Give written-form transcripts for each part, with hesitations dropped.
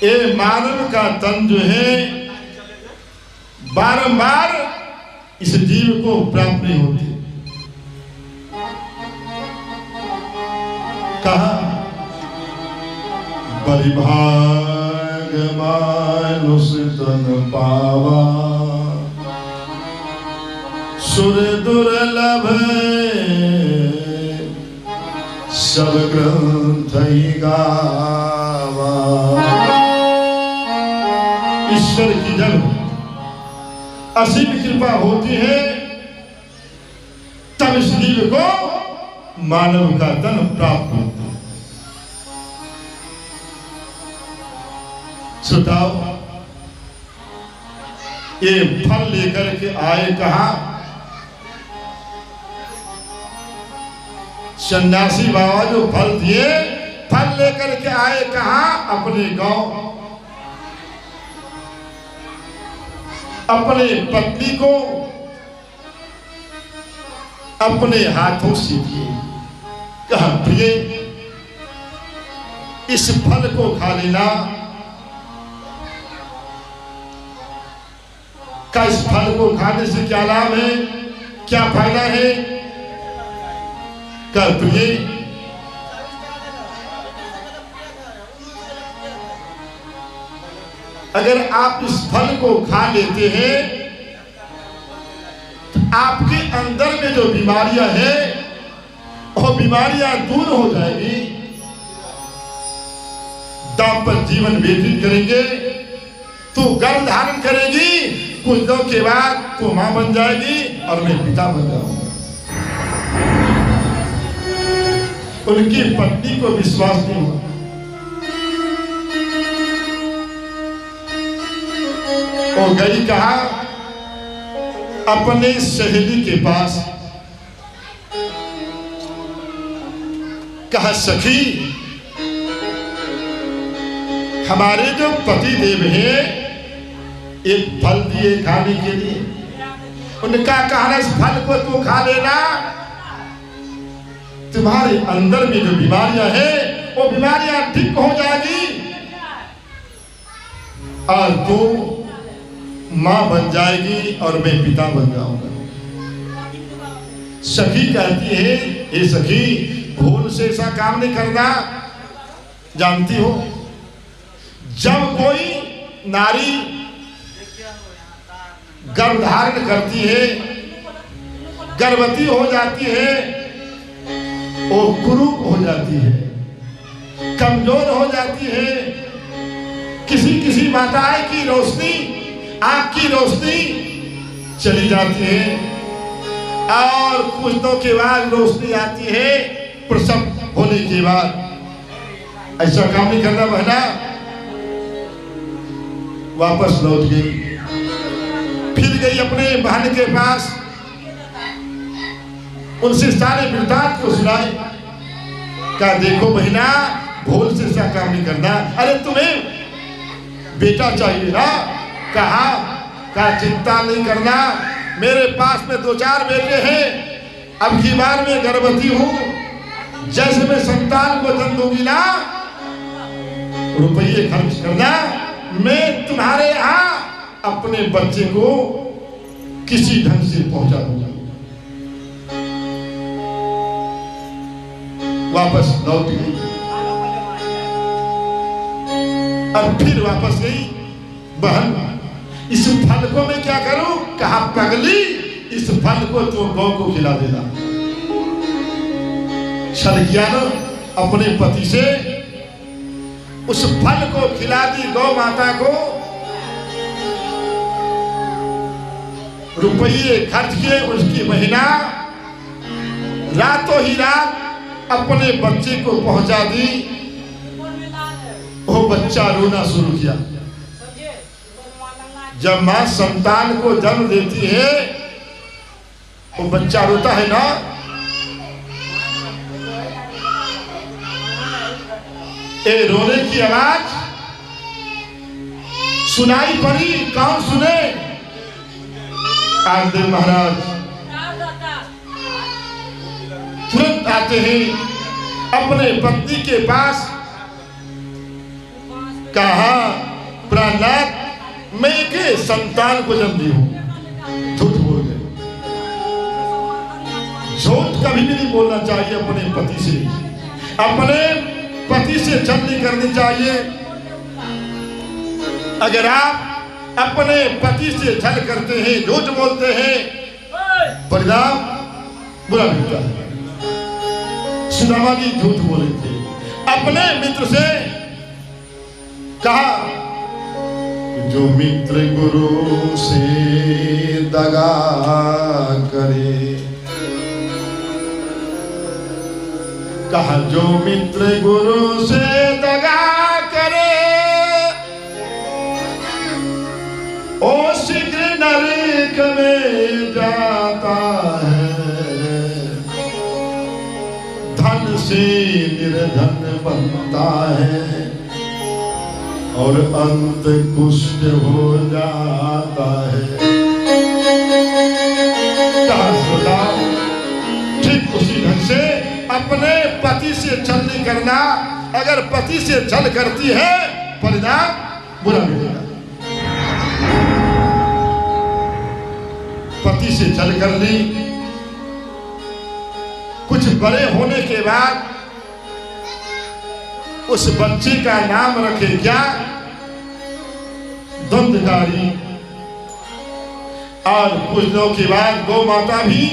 ये मानव का तन जो है बारंबार इस जीव को प्राप्त नहीं होती। कहा बलिभाग मानुष तन पावा सुर दुर्लभ सब ग्रंथ गावा। ईश्वर की जब असीम कृपा होती है तब इस जीव को मानव का तन प्राप्त होता है। सुताओ ये फल लेकर के आए कहा सन्यासी बाबा जो फल दिए, फल लेकर के आए कहा अपने गांव, अपने पत्नी को अपने हाथों से दिए। कहा प्रिय इस फल को खा लेना। क्या इस फल को खाने से क्या लाभ है, क्या फायदा है? क्या प्रिय अगर आप इस फल को खा लेते हैं तो आपके अंदर में जो बीमारियां हैं वो बीमारियां दूर हो जाएगी। दाम्पत्य जीवन व्यतीत करेंगे, तो गर्भ धारण करेगी, कुछ दिनों के बाद तो मां बन जाएगी और मैं पिता बन जाऊंगा। उनकी पत्नी को विश्वास नहीं हुआ। वो गई कहा अपने सहेली के पास, कहा सखी हमारे जो पति देव हैं एक फल दिए खाने के लिए। उनका कहना इस फल को तू खा लेना, तुम्हारे अंदर में जो बीमारियां हैं वो बीमारियां ठीक हो जाएगी और तू मां बन जाएगी और मैं पिता बन जाऊंगा। सखी कहती है ये सखी भूल से ऐसा काम नहीं करना। जानती हो जब कोई नारी गर्भ धारण करती है, गर्भवती हो जाती है, वो कुरूप हो जाती है, कमजोर हो जाती है। किसी किसी माताएं की रोशनी, आंख की रोशनी चली जाती है और कुछ दिनों के बाद रोशनी आती है प्रसव होने के बाद। ऐसा काम नहीं करना बहना। वापस लौट गई, फिर गई अपने बहन के पास, उनसे सारे वृत्तांत को सुनाए। क्या देखो बहना भूल से ऐसा काम नहीं करना। अरे तुम्हें बेटा चाहिए ना, कहा क्या चिंता नहीं करना, मेरे पास में 2-4 बेटे हैं, अब की बार में गर्भवती हूं, जैसे मैं संतान को जन्म दूंगी ना रुपये खर्च करना, मैं तुम्हारे यहाँ अपने बच्चे को किसी ढंग से पहुंचा दूंगा। वापस लौट गई और फिर वापस गई बहन इस फल को मैं क्या करूं? कहा पगली इस फल को तो गौ को खिला देना। छल किया ना अपने पति से, उस फल को खिला दी गौ माता को, रुपये खर्च किए। उसकी महीना रातों ही रात अपने बच्चे को पहुंचा दी। वो बच्चा रोना शुरू किया। जब मां संतान को जन्म देती है वो बच्चा रोता है ना, ए रोने की आवाज सुनाई पड़ी। कौन सुने? आनंद महाराज तुरंत आते हैं अपने पत्नी के पास। कहा नाथ मैं एक संतान को जन्म दी हूं। झूठ बोल गए। झूठ कभी भी नहीं बोलना चाहिए अपने पति से। अपने पति से छल नहीं करनी चाहिए। अगर आप अपने पति से छल करते हैं, झूठ बोलते हैं, परिणाम बुरा मिलता है। सुदामा जी झूठ बोले थे। अपने मित्र से कहा, जो मित्र गुरु से दगा करे, कहा जो मित्र गुरु से दगा करे, ओ शीघ्र नरक में जाता है, धन से निर्धन बनता है और अंत कुष्ठ हो जाता है। ठीक उसी ढंग से अपने पति से छल नहीं करना। अगर पति से छल करती है, परिणाम बुरा मिलेगा। पति से छल कर ली, कुछ बड़े होने के बाद उस बच्चे का नाम रखे क्या? द्वंद्वकारी। और कुछ दिनों के बाद गौ माता भी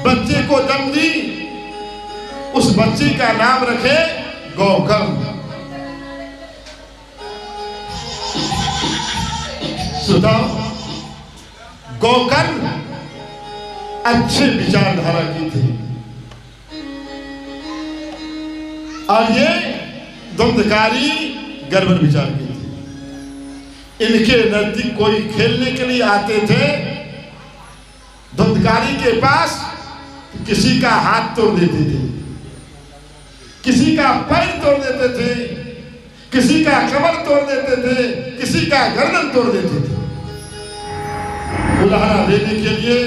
बच्चे को जन्म दी, उस बच्चे का नाम रखे गौकर्ण। सुधाओ, गौकर्ण अच्छे विचारधारा की थी और ये द्वंद्वकारी गड़बड़ विचार की थी। इनके नजदीक कोई खेलने के लिए आते थे, द्वंद्वकारी के पास किसी का हाथ तोड़ देते थे, किसी का पैर तोड़ देते थे, किसी का कमर तोड़ देते थे, किसी का गर्दन तोड़ देते थे। उदाहरण देने के लिए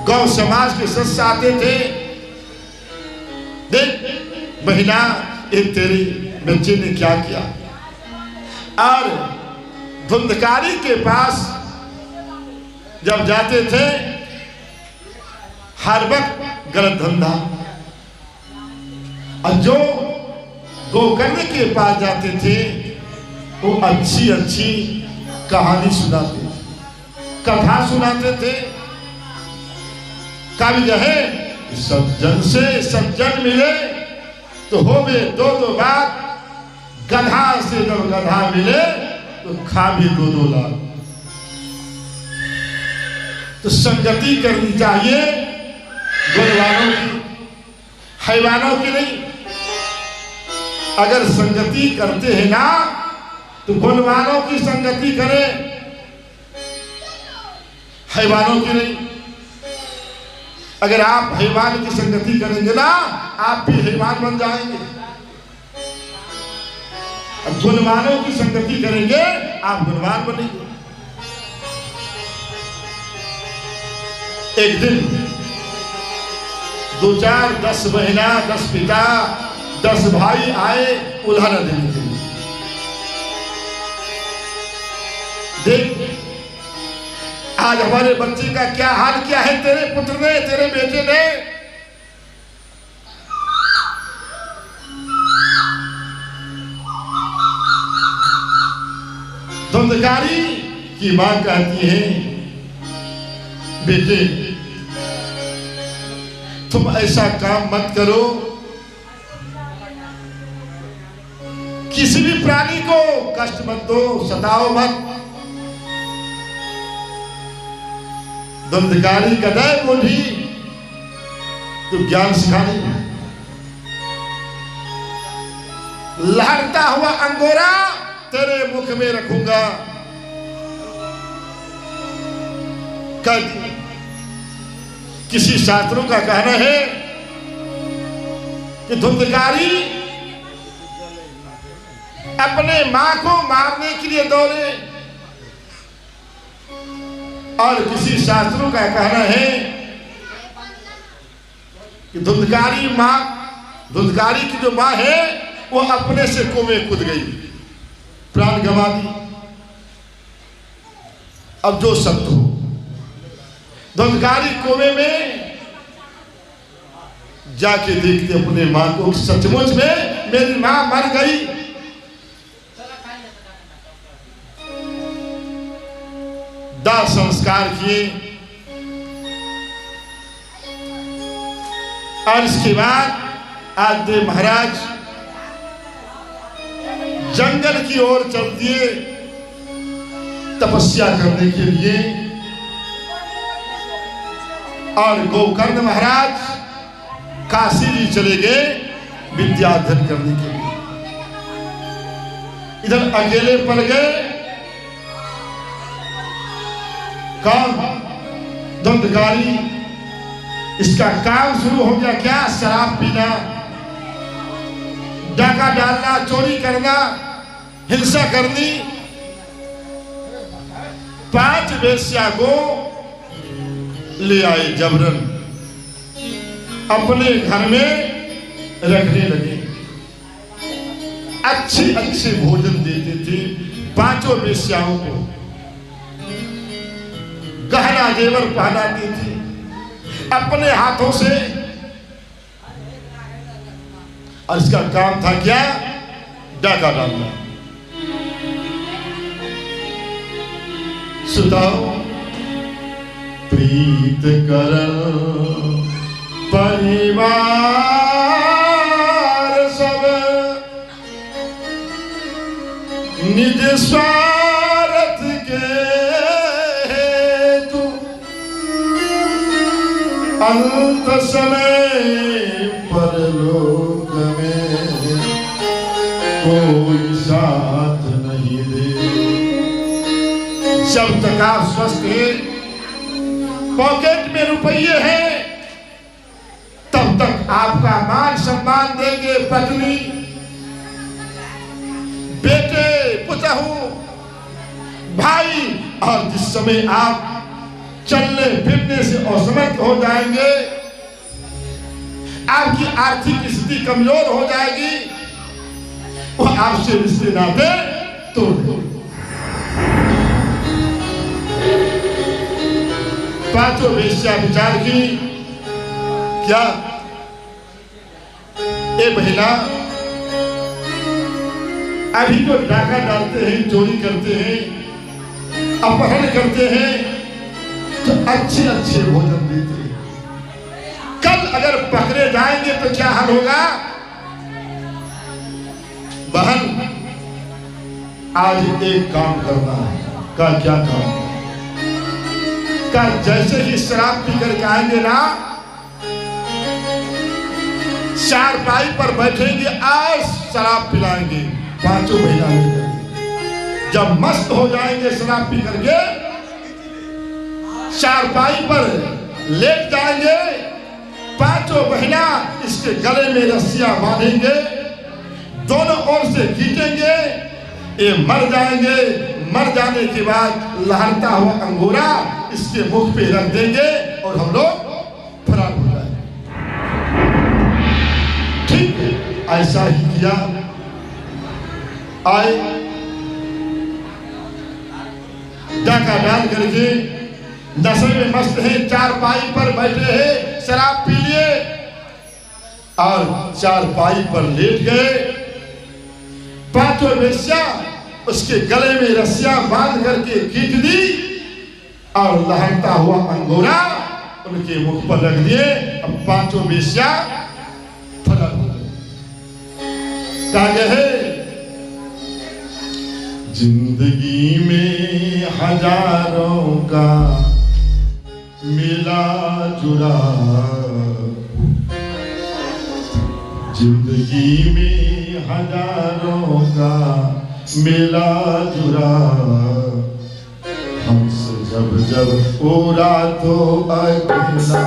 गौ समाज के सदस्य आते थे। देख महिला, एक तेरी बच्चे ने क्या किया। और धुंधकारी के पास जब जाते थे, हर वक्त गलत धंधा। और जो गोकर्ण के पास जाते थे, वो अच्छी अच्छी कहानी सुनाते थे, कथा सुनाते थे। कवि कहे, सज्जन से सज्जन मिले तो हो गए दो दो बात, गधा से जब गधा मिले तो खा भी दो दो लाख। तो संगति करनी चाहिए गुणवानों की, हैवानों की नहीं। अगर संगति करते हैं ना तो गुणवानों की संगति करें, हैवानों की नहीं। अगर आप हैवान की संगति करेंगे ना, आप भी हैवान बन जाएंगे। गुणवानों की संगति करेंगे, आप गुणवान बनेंगे। एक दिन 2 4 10 बहना, 10 पिता, 10 भाई आए उल्हाना देने के लिए। देख आज हमारे बच्चे का क्या हाल किया है, तेरे पुत्र ने, तेरे बेटे ने। धुंधकारी की मां कहती है, बेटे तुम ऐसा काम मत करो, किसी भी प्राणी को कष्ट मत दो, सताओ मत। धुंधकारी कदाय बोली, तो ज्ञान सिखाने। लहरता हुआ अंगोरा तेरे मुख में रखूंगा। किसी शास्त्रों का कहना है कि धुंधकारी अपने मां को मारने के लिए दौड़े, और किसी शास्त्रों का कहना है कि धुंधकारी मां, धुंधकारी की जो मां है वो अपने से कुएं में कूद गई। प्राण गंवा दी। अब जो सत्य हो, धुंधकारी कुएं में जाके देखते अपने मां को, सचमुच में मेरी मां मर गई। दाह संस्कार किए और इसके बाद आदित्य महाराज जंगल की ओर चल दिए तपस्या करने के लिए, और गोकर्ण महाराज काशी जी चले गए विद्याध्ययन करने के लिए। इधर अकेले पड़ गए कौन? धुंधकारी। इसका काम शुरू हो गया क्या? शराब पीना, डाका डालना, चोरी करना, हिंसा करनी। 5 वेश्या को ले आए जबरन, अपने घर में रखने लगे। अच्छे भोजन देते थे 5 वेश्याओं को, गहना जेवर पहनाते थे अपने हाथों से। और इसका काम था क्या? डाका डालना। सुताओ प्रीत कर परिवार सब, निज स्वार्थ के हेतु अंत समय परलोक में कोई साथ नहीं दे। जब तक आप स्वस्थ हैं, पॉकेट में रुपये हैं, तब तक आपका मान सम्मान देंगे पत्नी, बेटे, पुतहू, भाई। और जिस समय आप चलने फिरने से असमर्थ हो जाएंगे, आपकी आर्थिक स्थिति कमजोर हो जाएगी, वो आपसे रिश्ते नाते तोड़ देंगे। 5 वेश्या विचार की क्या? ए बहिना, अभी जो डाका डालते हैं, चोरी करते हैं, अपहरण करते हैं, तो अच्छे भोजन देते हैं। कल अगर पकड़े जाएंगे तो क्या हाल होगा? बहन, आज एक काम करना है। का क्या काम? का जैसे ही शराब पी करके आएंगे ना, चारपाई पर बैठेंगे, आज शराब पिलाएंगे 5 महीना मिलकर। जब मस्त हो जाएंगे शराब पी करके, चारपाई पर लेट जाएंगे, 5 महीना इसके गले में रस्सियां बांधेंगे, दोनों ओर से खींचेंगे, ये मर जाएंगे। मर जाने के बाद लहरता हुआ अंगूरा इसके मुख पे रख देंगे और हम लोग फरार हो जाएंगे। ठीक है, ऐसा ही किया। आए, डाका डाल करके नशे में मस्त है, चारपाई पर बैठे हैं, शराब पी लिए और चारपाई पर लेट गए। 5 वेश्या उसके गले में रस्सियां बांध करके खींच दी और लहरता हुआ अंगूरा उनके मुख पर रख दिए। अब 5 वेश्या फरार हो गए। है जिंदगी में हजारों का मिला जुला, जिंदगी में हजारों का मिला जुला, हमसे जब उड़ा तो अकेला।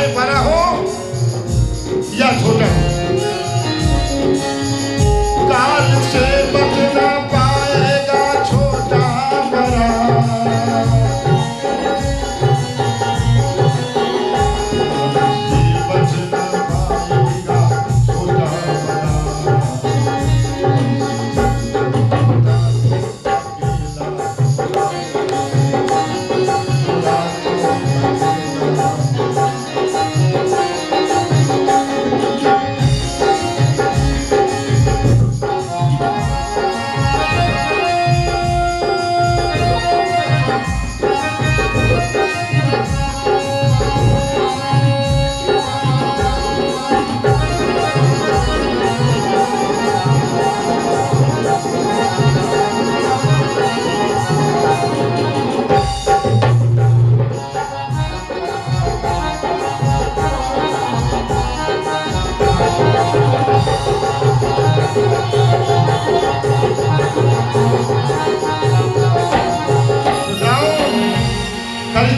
चाहे बड़ा हो या छोटा हो, काल से बच ना पाएगा छोटा बड़ा।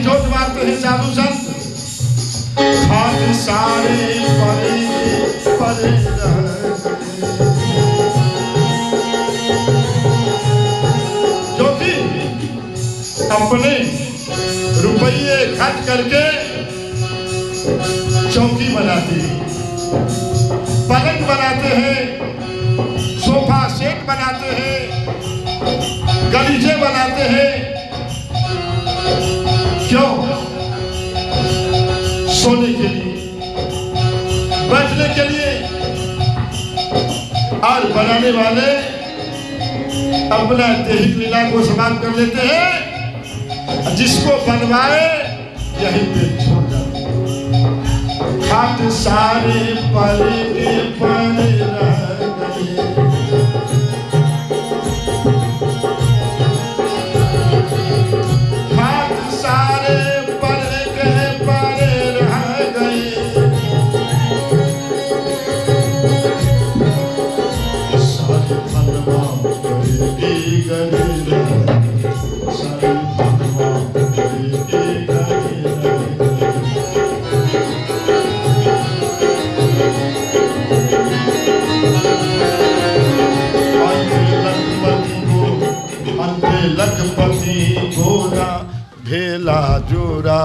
जोत मारते हैं साधु संत, खाट सारे परे परे जो कि अपने रुपये खर्च करके चौकी बनाते हैं, पलंग बनाते हैं, सोफा सेट बनाते हैं, गलीचे बनाते हैं। क्यों? सोने के लिए, बैठने के लिए। और बनाने वाले अपना दैहिक लीला को समाप्त कर लेते हैं, जिसको बनवाए यहीं पे छोड़ जाते। खाट सारे परे के परे रह गए, लखपति गोरा भेला जोरा।